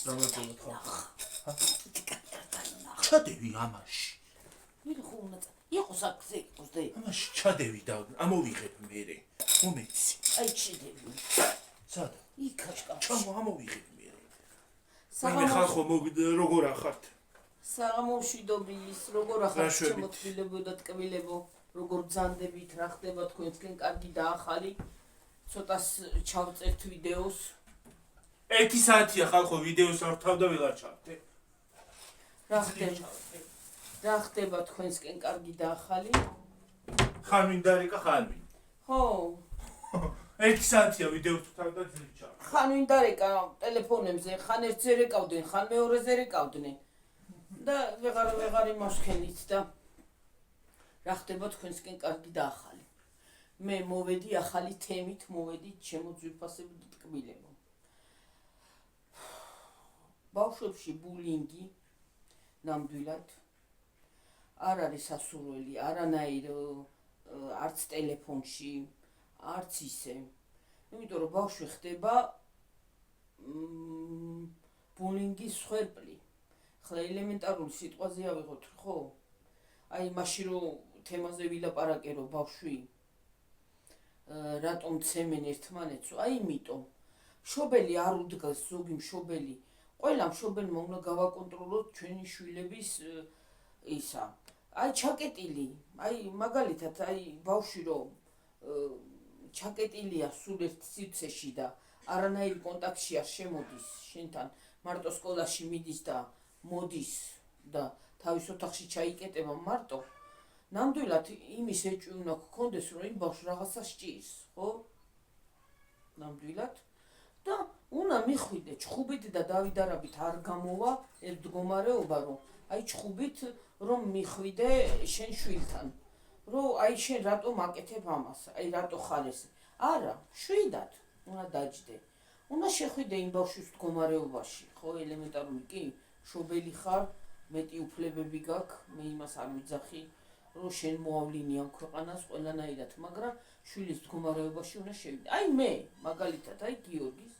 სამოწევოთ ხა. ჩადევი ამაში. მირ ხუნა. იყო საკზე იყოს და ამაში ჩადევი და ამოვიღებ მერე. მომეცი. აი ჩიდები. სად? იქაშკა. ჩამო ამოვიღებ მერე. საღამო მე ხალხო როგორ ახართ? საღამოშვიდობის როგორ ახართ შემოთბილებო და ტკბილებო როგორ ბრძანდებით რა ხდება თქვენსკენ კარგი და ახალი ცოტას ჩავწერთ ვიდეოს 1 საათია ხალხო ვიდეოს არ თავდა ველარ ჩავდე რა ხდება თქვენსკენ კარგი და ახალი ხანვინდარიკა ხანვინ ხო 1 საათია ვიდეოს თავდა ძილი ჩავდე ხანვინდარიკა ტელეფონებზე ხან ერთზე რეკავდნენ ხან მეორეზე რეკავდნენ და ვეღარ იმასქენით და რა ხდება თქვენსკენ კარგი და ახალი მე მოვედი ახალი თემით მოვედი ჩემო ძვირფასებო და ტკბილებო ბავშვებში ბულინგი ნამდვილად არ არის სასურველი არანაირ არც ტელეფონში არც ისე იმიტომ რომ ბავშვი ხდება ბულინგის სხვერპლი ხლა ელემენტარული სიტყვაზე ავიღოთ ხო აი მაშინ რომ თემაზე ვილაპარაკე რომ ბავშვი რატომ ცემენ ერთმანეთს აი იმიტომ მშობელი არ უდგას ზოგი მშობელი ყველა მშობელმა უნდა გავაკონტროლოთ ჩვენი შვილების ისა აი ჩაკეტილი აი მაგალითად აი ბავშვი რომ ჩაკეტილია სულ ერთ სივრცეში და არანაირი კონტაქტში არ შემოდის შენთან მარტო სკოლაში მიდის და მოდის და თავის ოთახში ჩაიკეტება მარტო ნამდვილად იმის ეჭვი უნდა გქონდეს რომ იმ ბავშვს რაღაცა სჭირს ხო ნამდვილად და უნდა მიხვიდე ჩხუბით და დავიდარებით არ გამოვა ერთ მდგომარეობა რომ აი ჩხუბით რომ მიხვიდე შენ შვილთან რომ აი შენ რატომ აკეთებ ამას აი რატო ხარ ესე არა შვიდად უნდა დაჯდე უნდა შეხვიდე იმ ბავშვის მდგომარეობაში ხო ელემენტარული კი მშობელი ხარ მეტი უფლებები გაქვს მე იმას არ ვიძახი რომ შენ მოავლინე ამ ქვეყანას ყველანაირად მაგრამ შვილის მდგომარეობაში უნდა შევიდე აი მე მაგალითად აი გიორგის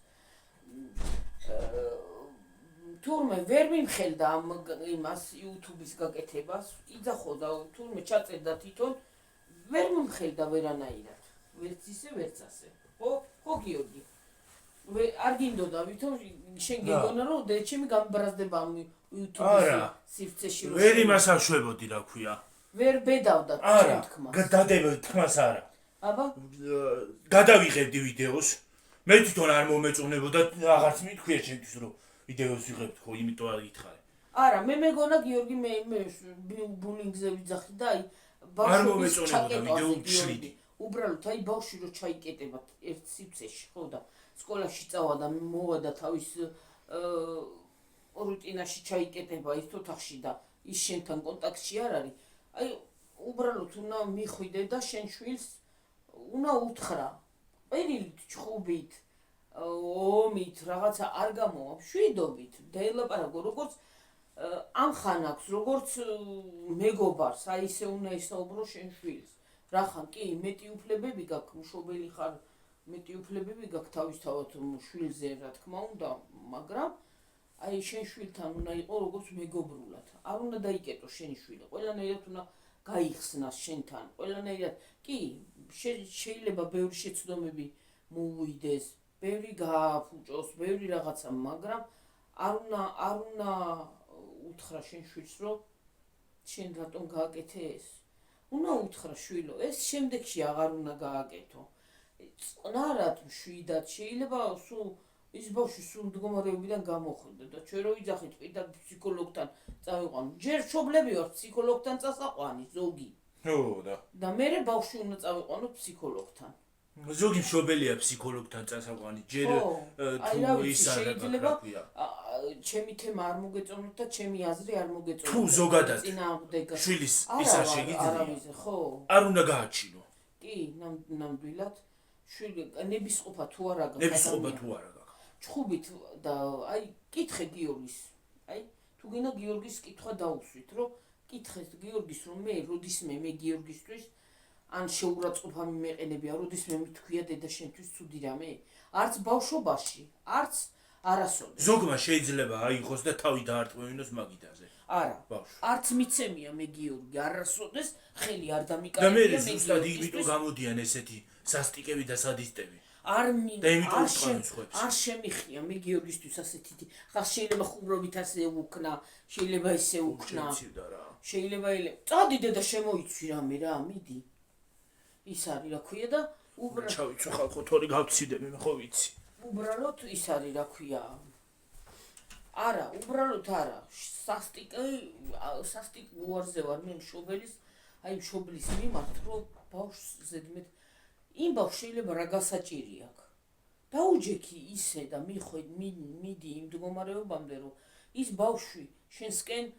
თურმე ვერ მიმხელდა ამ იმას YouTube-ის გაკეთებას იძახო და თურმე ჩაწერდა თვითონ ვერ მიმხელდა ვერანაირად ვერც ისე ვერც ასე ხო გიორგი არ გინდოდა ვითომ შენ გეგონა რომ და ჩემი გამბრაზდება ამ YouTube-ის სივრცეში რომ ვერ იმას აშვებოდი რა ქვია ვერ ბედავდა ჩემ თქმას გადადები თქმას არა აბა გადავიღებდი ვიდეოს მე თვითონ არ მომეწონებოდა აღარც მithქვია ჩემთვის რომ ვიდეოს ვიღებთ ხო იმიტომ არ გითხარი არა მე მეგონა გიორგი მე ბულინგზე ვიძახი და აი ბავშვის ჩაკეტვაზე უბრალოდ აი ბავშვი რო ჩაიკეტება ერთ სივრცეში ხო და სკოლაში წავა და მოვა და თავის რუტინაში ჩაიკეტება ის ოთახში და ის შენთან კონტაქტში არ არის აი უბრალოდ უნდა მიხვიდე და შენ შვილს უნდა უთხრა პირით ჩხუბით ომით რაღაცა არ გამოვა შვიდობით დაელაპარაკო როგორც ამ ხანაკს როგორც მეგობარს აი ისე უნდა ისაუბრო შენ შვილს რახან კი მეტი უფლებები გაქვს მშობელი ხარ მეტი უფლებები გაქვს თავისთავად შვილზე რა თქმა უნდა მაგრამ აი შენ შვილთან უნდა იყოს როგორც მეგობრულად არ უნდა დაიკეტო შენი შვილი ყველანაირად უნდა გაიხსნას შენთან ყველანაირად კი შეიძლება ბევრი შეცდომები მოუვიდეს ბევრი გააფუჭოს ბევრი რაღაცა მაგრამ არ უნდა უთხრა შენ შვილს რომ შენ რატომ გააკეთე ეს უნდა უთხრა შვილო ეს შემდეგში აღარ უნდა გააკეთო წნარად მშვიდად შეიძლება სულ ის ბავშვი სულ მდგომარეობიდან გამოხვიდე და ჩვენ რო ვიძახით პირდაპირ ფსიქოლოგთან წავიყვანო ჯერ მშობლები ვართ ფსიქოლოგთან წასაყვანი ზოგი ხო და მე ბავშვი უნდა წავიყვანო ფსიქოლოგთან ზოგი მშობელია ფსიქოლოგთან წასაყვანი ჯერ თუ ის შეიძლება ჩემი თემა არ მოგეწონოთ და ჩემი აზრი არ მოგეწონოთ თუ ზოგადად შვილის ის არ შეგიძლია ხო არ უნდა გააჩინო კი ნამდვილად შვილი ნებისყოფა თუ არა გაქვს ნებისყოფა თუ არა გაქვს ჩხუბით და აი კითხე გიორგის აი თუ გინდა გიორგის კითხვა დაუსვით რომ კითხეთ გიორგის რომ მე როდისმე მე გიორგისთვის ან შეურაცხყოფა მიმეყენებია როდისმე მithქვია დედა შენთვის ცუდი რამე არც ბავშვობაში არც არასოდეს. ზოგმა შეიძლება აიღოს და თავი დაარტყმევინოს მაგიდაზე. არა. ბავშვი. არც მიცემია მე გიორგი არასოდეს ხელი არ და მე დამიკარებია ზუსტად იგივე გამოდიან ესეთი სასტიკები და სადისტები. არ და იმიტომ უწყალოს ხვებს. არ შემიხია მე გიორგისთვის ასეთი ხა შეიძლება ხუმრობით ასე უკნა შეიძლება ესე უკნა შეცივდა რა. შეიძლება წადი დედა შემოიცვი რამე რა მიდი ის არის რა ქვია და ჩავიცვა ხალხო თორი გავციდები მე ხო ვიცი. უბრალოდ ის არის რა ქვია არა უბრალოდ არა სასტიკ უარზე ვარ მე მშობელის აი მშობლის მიმართ რომ ბავშვს ზედმეტ იმ ბავშვს შეიძლება რა გასაჭირი აქვს დაუჯექი ისე და მიდი იმ მდგომარეობამდე რომ ის ბავშვი შენსკენ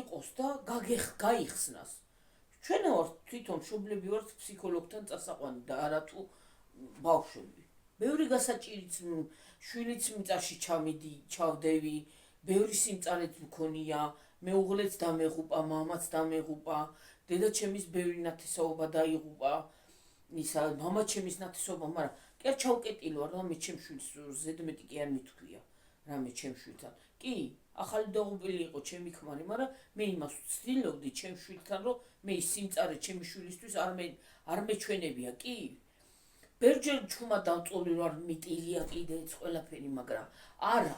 იყოს და გაიხსნას ჩვენ ვართ თვითონ მშობლები ვართ ფსიქოლოგთან წასაყვანი და არა თუ ბავშვები ბევრი გასაჭირიც შვილიც მიწაში ჩავდევი ბევრი სიმწარეთ მქონია მეუღლეც დამეღუპა მამაც დამეღუპა დედაჩემის ბევრი ნათესაობა დაიღუპა ისა მამა ჩემის ნათესაობა მაგრამ კერ ჩავკეტილი ვარ და მე ჩემ შვილს ზედმეტი კი არ მithქვია რამე ჩემ შვილთან კი ახალი დაღუპული იყო ჩემი ქმარი მაგრამ მე იმას ვცდილობდი ჩემ შვილთან რომ მე ის სიმწარე ჩემი შვილისთვის არ მეჩვენებია კი ბერჯერ ჩუმა დავწოლი ვარ მიტილია კიდეც ყველაფერი მაგრამ არა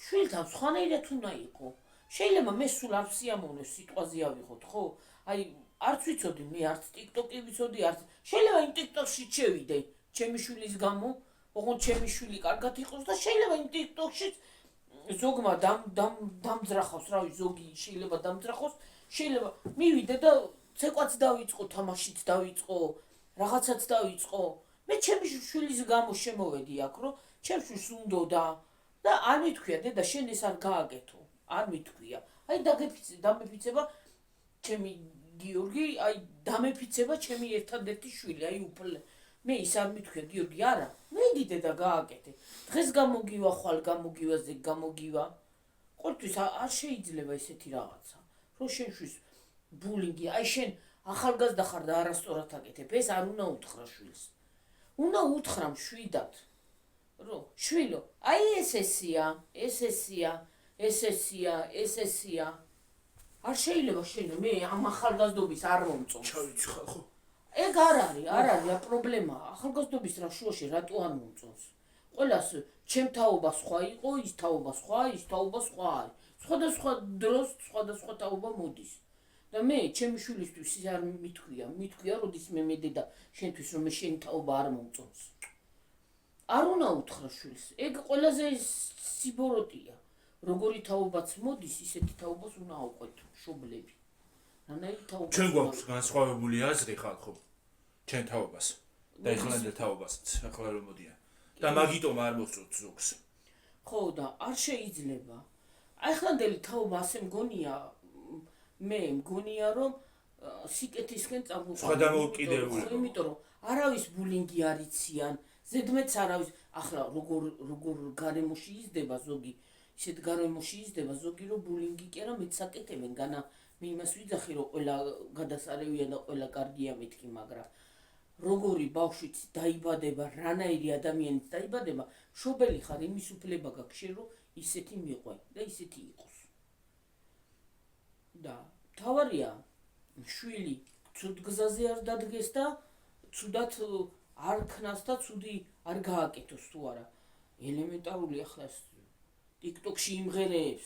შვილთან სხვანაირად უნდა იყო შეიძლება მე სულ არ სიამოვნო სიტყვაზე ავიღოთ ხო აი არც ვიცოდი მე არც TikTok-ი ვიცოდი არც შეიძლება იმ TikTok-ში შევიდე ჩემი შვილის გამო ოღონდ ჩემი შვილი კარგად იყოს და შეიძლება იმ TikTok-ში ზოგმა დამძრახავს რავი ზოგი შეიძლება დამძრახოს შეიძლება მივიდე და ცეკვაც დავიწყო თამაშიც დავიწყო რაღაცაც დავიწყო მე ჩემი შვილის გამო შემოვედი აქ რომ ჩემს შვილს უნდა და არ მithქვია დედა შენ ეს არ გააკეთო არ მithქვია აი დამეფიცება ჩემი გიორგი აი დამეფიცება ჩემი ერთადერთი შვილი აი მე ის არ მithქვია გიორგი არა მედი დედა გააკეთე დღეს გამოგივა ხვალ გამოგივა ზე გამოგივა ყოველთვის არ შეიძლება ესეთი რაღაცა რომ შენ შვილს ბულინგი აი შენ ახალგაზრდა ხარ და არასწორად აკეთებ ეს არ უნდა უთხრა შვილს უნდა უთხრა მშვიდად რომ შვილო აი ესესია არ შეიძლება შენ მე ამ ახალგაზრდობის არ მომწონს ჩავიცი ხალხო ეგ არ არის პრობლემა ახალგაზრდობის რა შუაში რატო არ მომწონს ყველას ჩემ თაობა სხვა იყო ის თაობა სხვა ის თაობა სხვა არის სხვადასხვა დროს სხვადასხვა თაობა მოდის და მე ჩემი შვილისთვის ის არ მithქვია როდის მე დედა შენთვის რომ მე შენი თაობა არ მომწონს არ უნდა უთხრა შვილს ეგ ყველაზე სიბოროტია როგორი თაობაც მოდის ისეთი თაობას უნდა აუყვეთ მშობლები რანაირი თაობა ჩვენ გვაქვს განსხვავებული აზრი ხალხო ჩვენ თაობას და ეხლანდელ თაობასაც ახლა რომ მოდიან და მაგიტომ არ მოსწონთ ზოგს ხო და არ შეიძლება ეხლანდელი თაობა ასე მგონია მე მგონია რომ სიკეთისკენ წამოყვანილი სხვა დამოუკიდებლობა იმიტომ რომ არავის ბულინგი არ იციან ზედმეტს არავის ახლა როგორ გარემოში იზრდება ზოგი ისეთ გარემოში იზრდება ზოგი რომ ბულინგი კი არა მეც აკეთებენ განა მე იმას ვიძახი რომ ყველა გადასარევია და ყველა კარგია მეთქი მაგრამ როგორი ბავშვიც დაიბადება რანაირი ადამიანიც დაიბადება მშობელი ხარ იმის უფლება გაქვს შენ რომ ისეთი მიყვე და ისეთი იყოს და თავარია შვილი ცუდ გზაზე არ დადგეს და ცუდად არ ქნას და ცუდი არ გააკეთოს თუ არა ელემენტარული ახლა TikTok-ში იმღერებს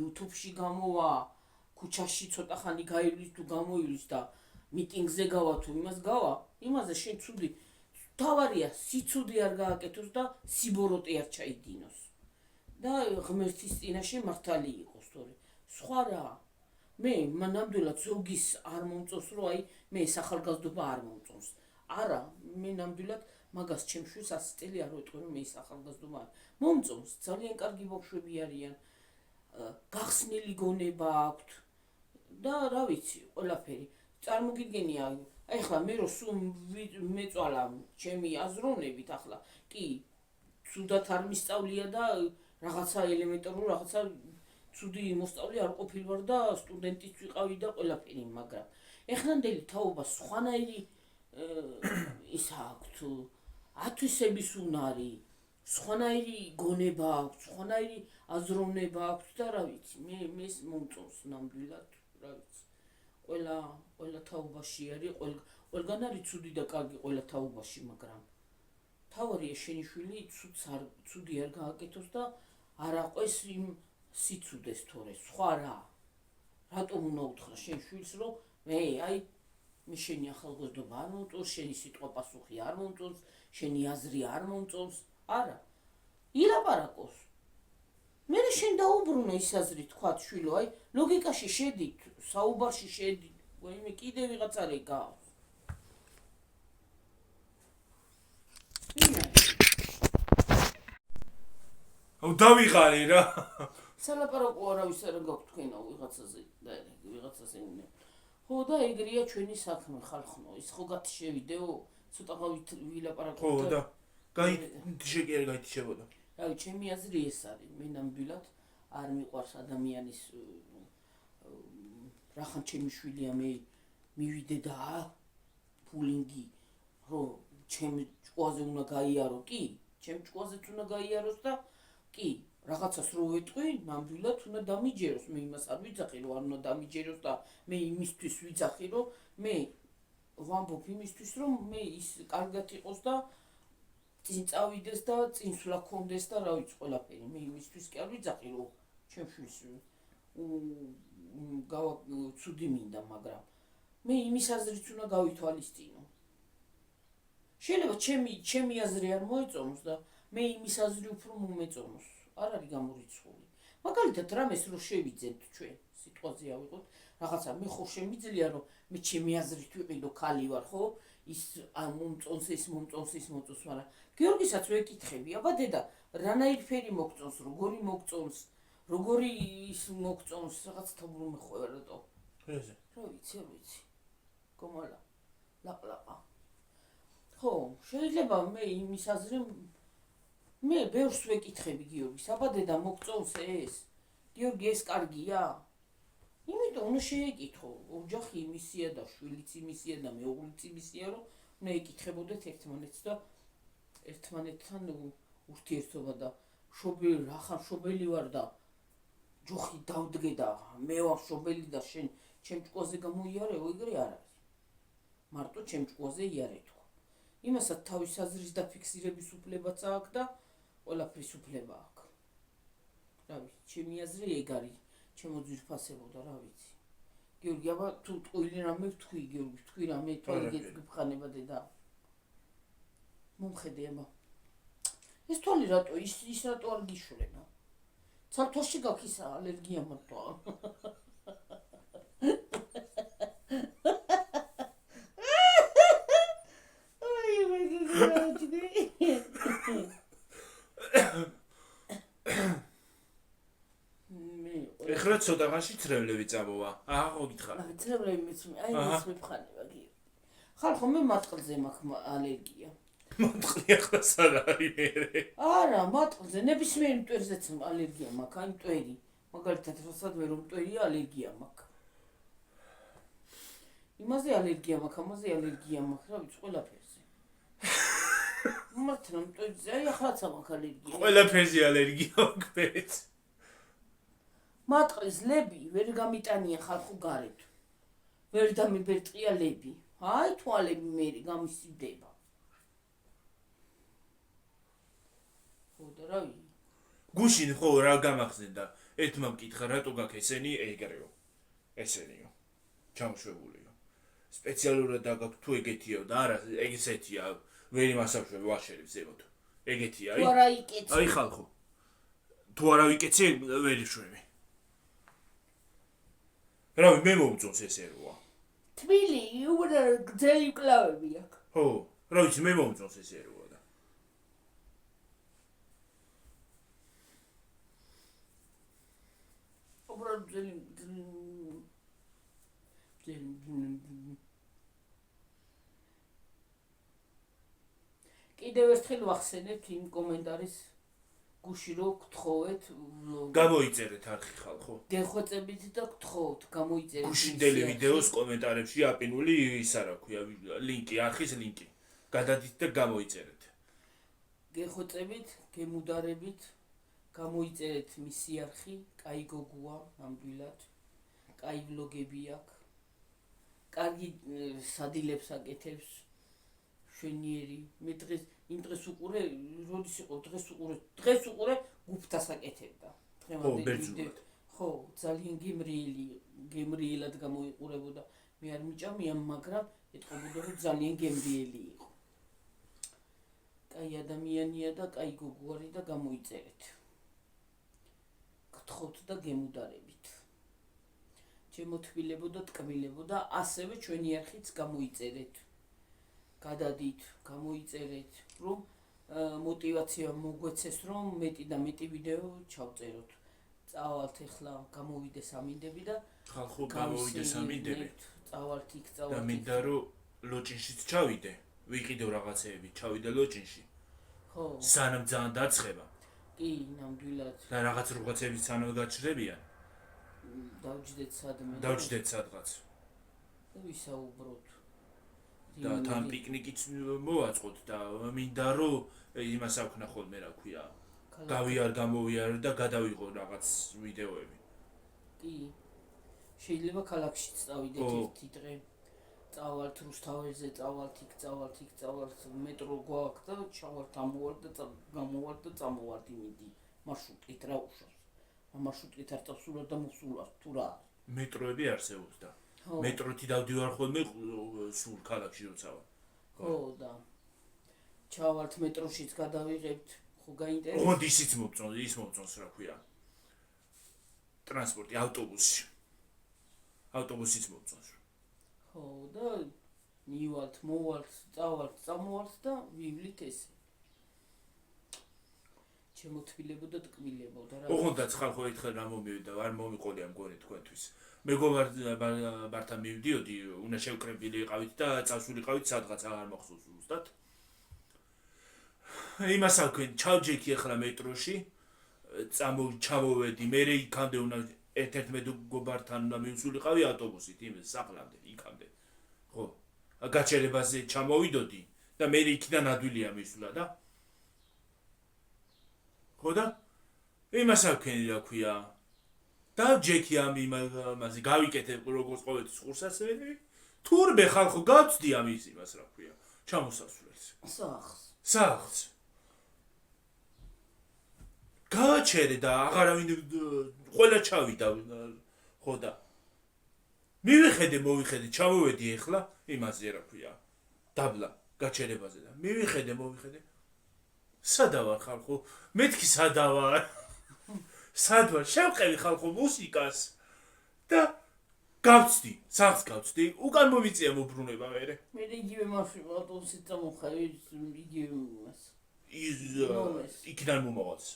YouTube-ში გამოვა ქუჩაში ცოტა ხანი გაივლის თუ გამოივლის და მიტინგზე გავა თუ იმას გავა იმაზე შენ ცუდი თავარია სიცუდი არ გააკეთოს და სიბოროტე არ ჩაიდინოს და ღმერთის წინაშე მართალი იყოს თორე სხვა რა მე ნამდვილად ზოგის არ მომწონს რომ აი მე ახალგაზრდობა არ მომწონს არა მე ნამდვილად მაგას ჩემ შვილს 100 წელი არ ვეტყვი რომ მე ახალგაზრდობა მომწონს ძალიან კარგი ბავშვები არიან გახსნილი გონება აქვთ და რა ვიცი ყველაფერი წარმოგიდგენია აი ხლა მე რო სულ მეწვალა ჩემი აზროვნებით ახლა კი ცუდად არ მისწავლია და რაღაცა ელემენტარულ რაღაცა ცუდი მოსწავლე არ ყოფილვარ და სტუდენტიც ვიყავი და ყველაფერი მაგრამ ეხლანდელი თაობა სხვანაირი ის აქვს ათვისების უნარი სხვანაირი გონება აქვს, სხვანაირი აზროვნება აქვს და რა ვიცი, მე მომწონს ნამდვილად, რა ვიცი. ყველა თაობაში არის, ყველგან არის ცუდი და კარგი ყველა თაობაში, მაგრამ თავარია შენი შვილი ცუდი არ გააკეთოს და არ აყვეს იმ სიცუდეს თორე, სხვა რა. რატომ უნდა უთხრა შენ შვილს, რომ მე შენი ახალგაზრდობა არ მომწონს, შენი სიტყვა პასუხი არ მომწონს, შენი აზრი არ მომწონს, არა. ილაპარაკოს. მე შენ დაუბრუნო ის აზრი თქვა შვილო, ლოგიკაში შედით, საუბარში შედით, ვაიმე კიდე ვიღაც არ ეკავს. დავიღალე რა. სალაპარაკო არავის არ გაქვს თქვენო ვიღაცაზე და ვიღაცაზე უნდა. ხო და ეგრეა ჩვენი საქმე ხალხო, ის ხო გათიშევიდეო, ცოტა ვილაპარაკო. ხო და გაითიშებოდა. რავი, ჩემი აზრი ეს არის, მე ნამდვილად არ მიყვარს ადამიანის რახან ჩემი შვილია მე მივიდე და ფულინგი, რომ ჩემ ჭკუაზე უნდა გაიარო, კი, ჩემ ჭკუაზეც უნდა გაიაროს და კი, რაღაცას რო ვეტყვი, ნამდვილად უნდა დამიჯეროს, მე იმას არ ვიძახი, რომ არ უნდა დამიჯეროს და მე იმისთვის ვიძახი, რომ მე ვამბობ იმისთვის, რომ მე ის კარგად იყოს და წინ წავიდეს და წინსვლა გქონდეს და რა ვიცი ყველაფერი, მე იმისთვის კი არ ვიძახი, რომ ჩემ შვილს ცუდი მინდა, მაგრამ მე იმის აზრით უნდა გავითვალისწინო. შეიძლება ჩემი აზრი არ მოეწონოს და მე იმის აზრი უფრო მომეწონოს. არ არის გამორიცხული. მაგალითად, რამეს რო შევიძენთ ჩვენ, სიტყვაზე ავიღოთ, რაღაცა მე ხო შემიძლია რომ მე ჩემი აზრით ვიყიდო, ქალი ვარ, ხო? ის მომწონს, ის მომწონს, მაგრამ გიორგისაც ვეკითხები, აბა დედა, რანაირ ფერი მოგწონს, როგორი მოგწონს, როგორი ის მოგწონს, რაღაც თაბრუ მეხვევა რატო? ესე. რა ვიცი. გომალა. ლაყლაყა. ხო, შეიძლება მე იმის აზრი მე ბევრს ვეკითხები გიორგის, აბა დედა მოგწონს ეს? გიორგი ეს კარგია? იმიტომ უნდა შეეკითხო, ოჯახი იმისია და შვილიც იმისია და მეუღლეც იმისია, რომ უნდა ეკითხებოდეთ ერთმანეთს და ერთმანეთთან ურთიერთობა და რახან მშობელი ვარ და ჯოხი დავდგე და მე ვარ მშობელი და შენ ჩემ ჭკუაზე გამოიარე, ეგრე არ არის. მარტო ჩემ ჭკუაზე იარე თუ. იმასაც თავის აზრის დაფიქსირების უფლებაც აქვს და ყველაფრის უფლება აქვს. რა ვიცი, ჩემი აზრი ეგ არის, ჩემო ძვირფასებო და რა ვიცი. გიორგი, აბა თუ ტყუილი რამე ვთქვი, გიორგი, თქვი რამე თვალი გეწგიფხანება დედა. მომხედე აბა. ეს თვალი რატო ის რატო არ გიშვრება? ცალთვალში გაქვს ის ალერგია მარტო. ეხლა ცოტაღაში ცრემლები წამოვა. ხო გითხარ. ცრემლები მეცმე, ეს მეფხანება გიორგი. ხალხო მე მატყლზე მაქვს ალერგია. მატყლი ახლა სად არის მე? არა, მატყლზე ნებისმიერ მტვერზეც ალერგია მაქვს, აი მტვერი. მაგალითად, როდესაც რომ მტვერია ალერგია მაქვს. იმაზე ალერგია მაქვს, ამაზე ალერგია მაქვს, რა ვიცი, ყველაფერზე. მართლა მტვერზე, აი ახლაც მაქვს ალერგია. ყველაფერზე ალერგია მაქვს. მატყლის ლები ვერ გამიტანია ხალხო გარეთ. ვერ დამიბერტყია ლები. აი თვალები მე გამისიდება. ხო და რა ვიცი. გუშინ ხო რა გამახსენდა? ერთმა მკითხა რატო გაქვს ესენი ეგრეო. ესენიო. ჩამშვებულიო. სპეციალურად დაგაქვს თუ ეგეთიო და არა ეგეთია. ვერ იმასავშვები ვაშერებს ზემოთ. ეგეთია, თუ არა იკეცი. აი ხალხო. თუ არა ვიკეცი, ვერ იშვები. რავი, მე მომწონს ეს ეროა. თბილი, უბრალოდ გძელი კლავები აქვს. ხო, რა ვიცი, მე მომწონს ეს ეროა და. უბრალოდ გძელი კიდევ ერთხელ ვახსენებთ იმ კომენტარის გუში რო გთხოვეთ გამოიწერეთ არხი ხალხო. გეხვეწებით და გთხოვთ, გამოიწერეთ. გუშინდელი ვიდეოს კომენტარებში აპინული ის არა ქვია ლინკი, არხის ლინკი. გადადით და გამოიწერეთ. გეხოწებით, გემუდარებით, გამოიწერეთ მისი არხი, კაი გოგოა, ნამდვილად, კაი ვლოგები აქვს, კარგი სადილებს აკეთებს, შვენიერი. მე იმ დღეს უყურე, როდის იყო, დღეს უყურე გუფთას აკეთებდა. ბერძნულად. ხო, ძალიან გემრიელად გამოიყურებოდა. მე არ მიჭამია, მაგრამ ეტყობოდა, რომ ძალიან გემრიელი იყო. კაი ადამიანია და კაი გოგოარი და გამოიწერეთ. გთხოვთ და გემუდარებით. ჩემო თბილებო და ტკბილებო და ასევე ჩვენი არხიც გამოიწერეთ. გადადით, გამოიწერეთ, რომ мотивация მოგვეცეს, რომ მეტი და მეტი ვიდეო ჩავწეროთ. წავალთ ახლა გამოვიდეს ამინდები და ხალხო გამოვიდეს ამინდები. წავალთ იქ, და მინდა რომ ლოჭინშიც ჩავიდე. ვიყიდო რაღაცეები, ჩავიდე ლოჭინში. ხო. სანამ ძალიან დაცხება. კი, ნამდვილად. და რაღაცები სანამ გაჩრდებიან. დავჯდეთ სადღაც. და ვისაუბროთ. და თან პიკნიკიც მოვაწყოთ და მინდა რომ იმას აქვნა ხოლმე რა ქვია. გამოვიარო და გადავიღო რაღაც ვიდეოები. კი. შეიძლება ქალაქშიც წავიდეთ ერთი დღე. წავალთ რუსთაველზე, წავალთ იქ, მეტრო გვაქვს და ჩავალთ, ამოვართ და გამოვართ და წამოვართ იმიდი მარშრუტით რა უშავს. მარშრუტით არ წავსულა და მოსულარ თუ რა. მეტროები არსებობს და მეტროთი დავდივარ ხოლმე სულ ქალაქში როცა ვარ. ხო და ჩავალთ მეტროშიც გადავიღებთ, ხო გაინტერესებს? ოღონდ ისიც მომწონს რა ქვია. ტრანსპორტი ავტობუსიც მომწონს. ხო და მივალთ, მოვალთ, წამოვართ და ვივლით ესე. ჩემო თბილებო და ტკბილებო და რა. ოღონდაც ხალხო ერთხელ რა მომივიდა, არ მომიყოლია მგონი თქვენთვის. მეგობართან მივდიოდი, უნდა შევკრებილი იყავით და წავსულიყავით სადღაც აღარ მახსოვს ზუსტად. იმას აქვენ, ჩავჯექი ახლა მეტროში, ჩამოვედი, მე იქამდე უნდა ერთ-ერთ მეგობართან უნდა მივსულიყავი ავტობუსით, იმის საფლამდე, იქამდე. ხო, გაჩერებაზე ჩამოვიდოდი და მე იქიდან ადვილია მისვლა და ხო და იმას აქვენ რა ქვია. დავჯექი ამაზე გავიკეთებ როგორც ყოველთვის ხურსასმელი. თურმე ხალხო გავწდი ამის იმას რა ქვია. ჩამოსასვლელს. სახს. გაჩერე და აღარავინ ყველა ჩავიდა ხო და მოვიხედე ჩამოვედი ახლა იმაზე რა ქვია. დაბლა გაჩერებაზე და მოვიხედე სადავარ ხალხო მეთქი სადავარ შევყევი ხალხო მუსიკას და გავწდი სახს გავწდი უკან მომიწია მობრუნება მე იგივე მარშრუტი ავტობუსით წამოხარ იგივე მას იქიდან მომავალს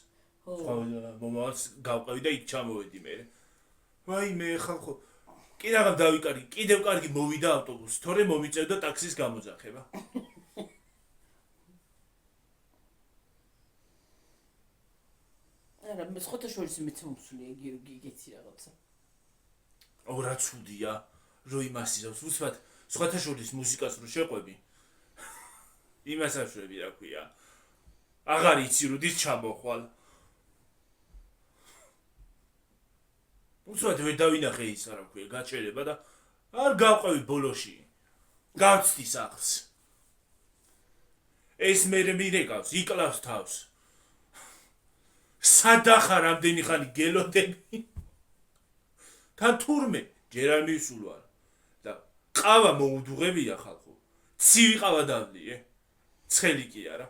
მომავალს გავყევი და იქ ჩამოვედი მე ვაიმე ხალხო კი რაღაც დავიკარი კიდევ კარგი მოვიდა ავტობუსი თორე მომიწევდა ტაქსის გამოძახება არა მე ხოთაშორის მეც მომსულია იგეცი რაღაცა რა ცუდია რო იმასიზავს უცბად ხოთაშორის მუსიკას რო შეყვები იმას აშვები რა ქვია აღარ იცი როდის ჩამოხვალ უცბად ვერ დავინახე ის რა ქვია გაჩერება და არ გავყევი ბოლოში გავწდი სახს ეს მე მირეკავს იკლავს თავს სადახარ ამდენი ხანი გელოდები თან თურმე ჯერ არ მივსულვარ და ყავა მოუდუღებია ხალხო ცივი ყავა დავდიე ცხელი კი არა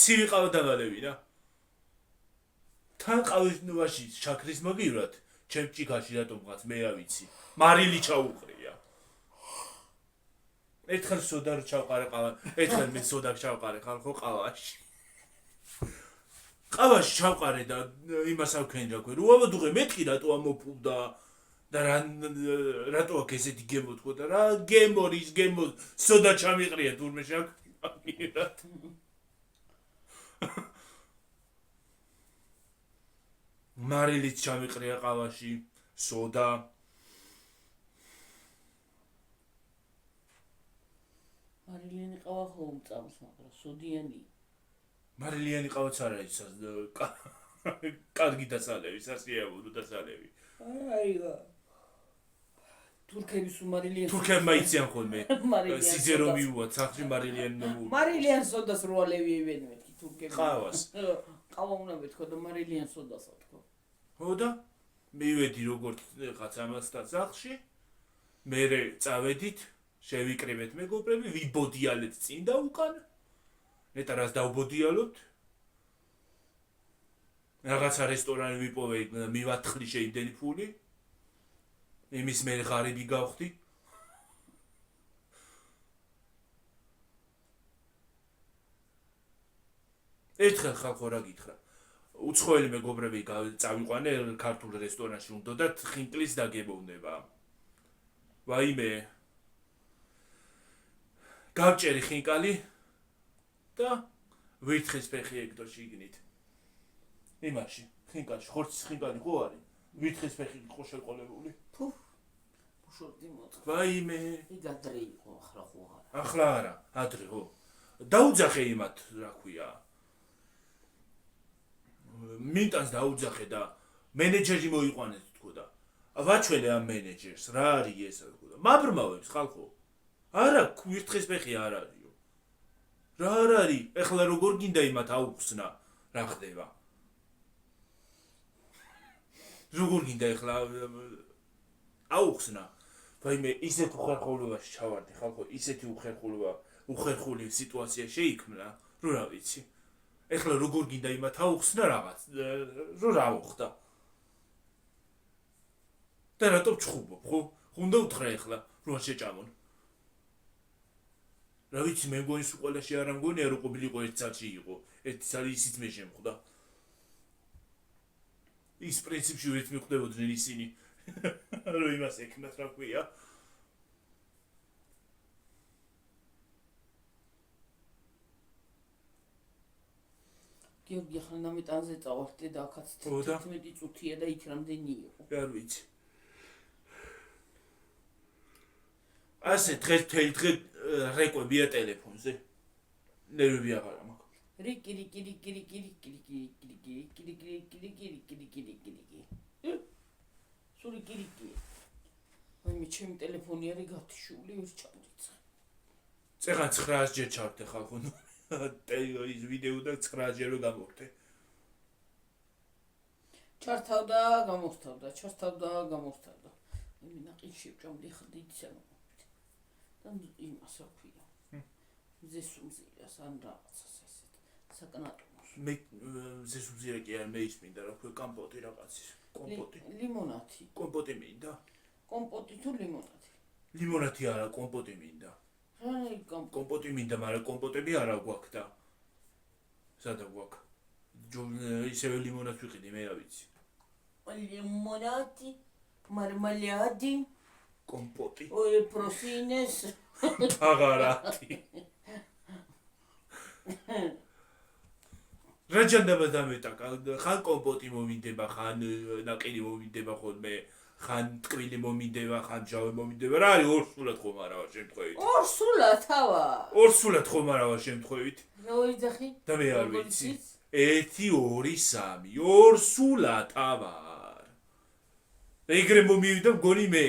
ცივი ყავა დავალევი რა თან ყავის შაქრის მოგივრათ ჩემ ჭიქაში რატომღაც მე რა ვიცი მარილი ჩაუყრია ერთხელ სოდა ჩავყარე ყავა ერთხელ მე სოდა ჩავყარე ხალხო ყავაში ყავაში ჩავყარე და იმას ავქენი რა ქვია რუავა დუღე მეთქი რატო ამოფულდა და რატო აქ ესეთი გემო თქო და რა გემორის სოდა ჩამიყრია თურმე შაქ მარილიც ჩამიყრია ყავაში სოდა მარილიანი ყავა ხო უმწამს, მაგრამ სოდიანი. მარილიანი ყავაც არ არის კარგი დასალევი, სასიამოვნო დასალევი. აიგა. თურქების უმარილიანი. თურქებმა იციან ხოლმე. მარილიანი სიძე რომ მიუვათ სახში მარილიანი ნომუ. მარილიან სოდას როალევიებენ მეთქი თურქები. ყავას. ყავა უნდა მეთქო და მარილიან სოდას თქო. ხო და მივედი როგორც ხაც ამასთან სახში. მერე წავედით, შევიკრიბეთ მეგობრები, ვიბოდიალეთ წინ და უკან. ნეტა რას დავბოდიალოთ? რაღაცა რესტორანი ვიპოვე, მივათხრი შეიმდენი ფული. იმის მე ღარიბი გავხდი. ერთხელ ხალხო რა გითხრა. უცხოელი მეგობრები წავიყვანე ქართულ რესტორანში უნდათ ხინკლის დაგებოვნება. ვაიმე. გავჭერი ხინკალი და ვირთხეს ფეხი ეკდო შიგნით. იმაში, ხინკალში, ხორცის ხინკალი ხო არის? ვირთხეს ფეხი იყო შეყოლებული. ფუ. შორტი მოწ. ვაიმე. იგადრე იყო ახლა ხო არა. ახლა არა, ადრე ხო. დაუძახე იმათ, რა ქვია. მინტანს დაუძახე და მენეჯერი მოიყვანეთ თქო და ვაჩვენე ამ მენეჯერს, რა არის ეს თქო და მაბრმავებს ხალხო. არა, ვირთხეს ფეხი არ არისო. რა არ არის? ეხლა როგორ გინდა იმათ აუხსნა, რა ხდება? როგორ გინდა ეხლა აუხსნა? ვაიმე, ისეთ უხერხულობაში ჩავარდი ხალხო, ისეთი უხერხული სიტუაცია შეიქმნა, რომ რა ვიცი. ეხლა როგორ გინდა იმათ აუხსნა რაღაც, რომ რა მოხდა? და რატომ ჩხუბობ, ხო? უნდა უთხრა ეხლა, რომ შეჭამონ. რა ვიცი, მე მგონი სულ ყველაში არ ამგონია, რომ ყოფილიყო ერთ საათში იყო. ერთი საათი ისიც მე შემხვდა. ის პრინციპში ვერც მიხვდებოდნენ ისინი. რომ იმას ექნათ რა ქვია. გიორგი ახლა ნამეტანზე წავარდე და აქაც 11 წუთია და იქ რამდენი იყო. არ ვიცი. ასე დღე რეკვებია ტელეფონზე. ნერვები აღარ მაქვს. რიკი. სული კირიკი. მე ჩემი ტელეფონი არის გათიშული, ვერ ჩავდიცხე. წეღან 900 ჯერ ჩავდე ხალხო. ის ვიდეო და 900 ჯერ გამოვხდე. ჩართავდა, გამორთავდა. მე ნაყინში ვჭამდი ხდით სამობით. და იმას რა ქვია. ზესუმზირას ან რაღაცას ესეთ. საკანატონოს. მე ზესუმზირა კი არ მეისმინდა რა ქვია, კომპოტი რაღაცის. კომპოტი. ლიმონათი. კომპოტი მინდა. კომპოტი თუ ლიმონათი? ლიმონათი არა, კომპოტი მინდა. აი, კომპოტი მინდა, მაგრამ კომპოტები არა გვაქვს და. სადა გვაქვს? ისევე ლიმონათს ვიყიდი, მე რა ვიცი. ლიმონათი, მარმალადი, კომპოტი. ოე პროსინეს. აღარათი. რაჯანდება დამეტაკა, ხან კომპოტი მომინდება, ხან ნაყინი მომინდება ხოლმე, ხან ტკბილი მომინდება, ხან ჯავე მომინდება. რა არის ორსულად ხომ არა ვარ შემთხვევით? ორსულად ავა. ორსულად ხომ არა ვარ შემთხვევით? რა ვიძახი? და მე არ ვიცი. 1 2 3 ორსულად ავარ. ეგრე მომივიდა მგონი მე.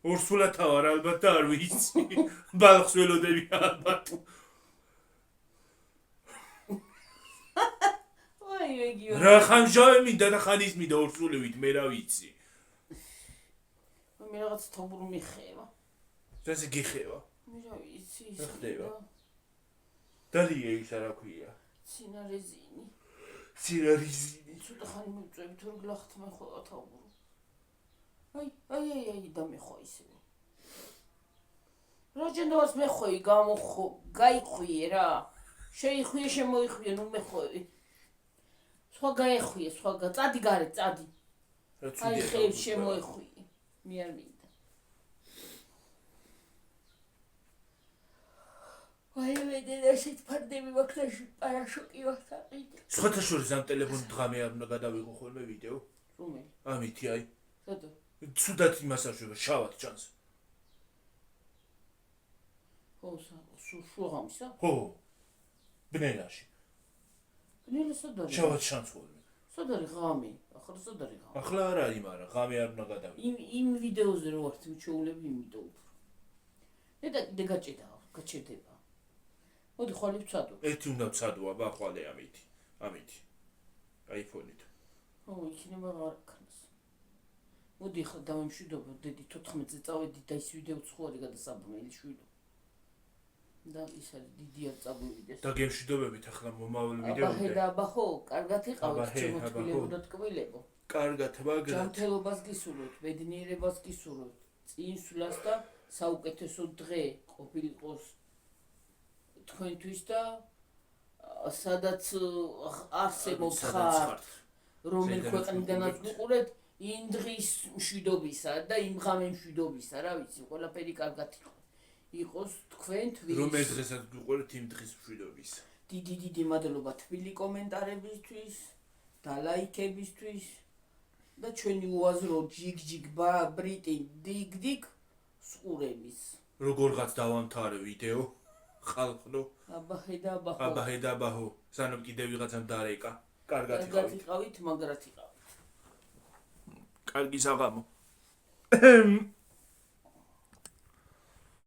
ორსულად ავარ ალბათ და არ ვიცი. ბალხს ველოდები ალბათ. რა ხან ჟავე მინდა და ხან ის მინდა ორსულივით, მე რა ვიცი. მე რაღაც თობურ მიხევა. ესე გიხევა. მე რა ვიცი ის. ხდება. დალია ის რა ქვია. ცინარეზინი. ცინარეზინი. ცოტა ხანი მივწევი თუ გლახთ მე ხოლმე თობურ. აი და მე ხო ისე. რაჯენდოს მე ხოი გამოხო, გაიხვიე რა. შეიხვიე შემოიხვიე, ნუ მე ხოი. სხვა გაეხვიე, წადი გარე, წადი. აი ხეებს შემოეხვიე. მე არ მინდა. აი მე დედაშიც ფარდები ვაქცაში პარაშუტი ვახტაყიდე. სხვათა შორის ამ ტელეფონით დღამე არ უნდა გადავიღო ხოლმე ვიდეო. რომელი? ამითი აი. სადა? ცუდად იმას აშვება, შავად ჩანს. ხო, შუღამისა. ხო. ბნელაში. ნელა სად არის? შავად შანსული. სად არის ღამე? ახლა სად არის ღამე? ახლა არ არის, მაგრამ ღამე არ უნდა გადავიდე. იმ ვიდეოზე რო ვართ მიჩვეულები, იმიტომ უფრო. და კიდე გაჭირდება. მოდი ხვალე ვცადო. ერთი უნდა ვცადო, აბა ხვალე ამითი. აიფონით. ხო, იქნება არ ქნას. მოდი ხა დავემშვიდობ, დედი 14-ზე წავედი და ის ვიდეოც ხო არის გადასაბრუნებელი შვიდო. და ის არის დიდი არ წავივიდეს. და გემშვიდობებით ახლა მომავალ აბა ვიდეომდე. და აბა ხო, კარგად იყავით, აბა, ჩემო აბა, თბილებო ხო. და ტკბილებო. კარგად, მაგრამ ჯანმრთელობას გისურვებთ, ბედნიერებას გისურვებთ, წინსვლას და საუკეთესო დღე ყოფილიყოს თქვენთვის და სადაც არსებობ ხარ, რომელ ქვეყნიდანაც გიყურეთ, იმ დღის მშვიდობისა და იმ ღამე მშვიდობისა, რა ვიცი, ყველაფერი კარგად იყოს თქვენთვის. რომელ დღესაც გიყურეთ იმ დღის მშვიდობის. დიდი მადლობა თბილი კომენტარებისთვის და ლაიქებისთვის და ჩვენი უაზრო ჯიგ ბრიტი დიგ სყურების. როგორღაც დავამთავრე ვიდეო ხალხო. აბა და აბაჰო. სანამ კიდე ვიღაცამ დარეკა. კარგად იყავით, მაგრად იყავით. კარგი საღამო.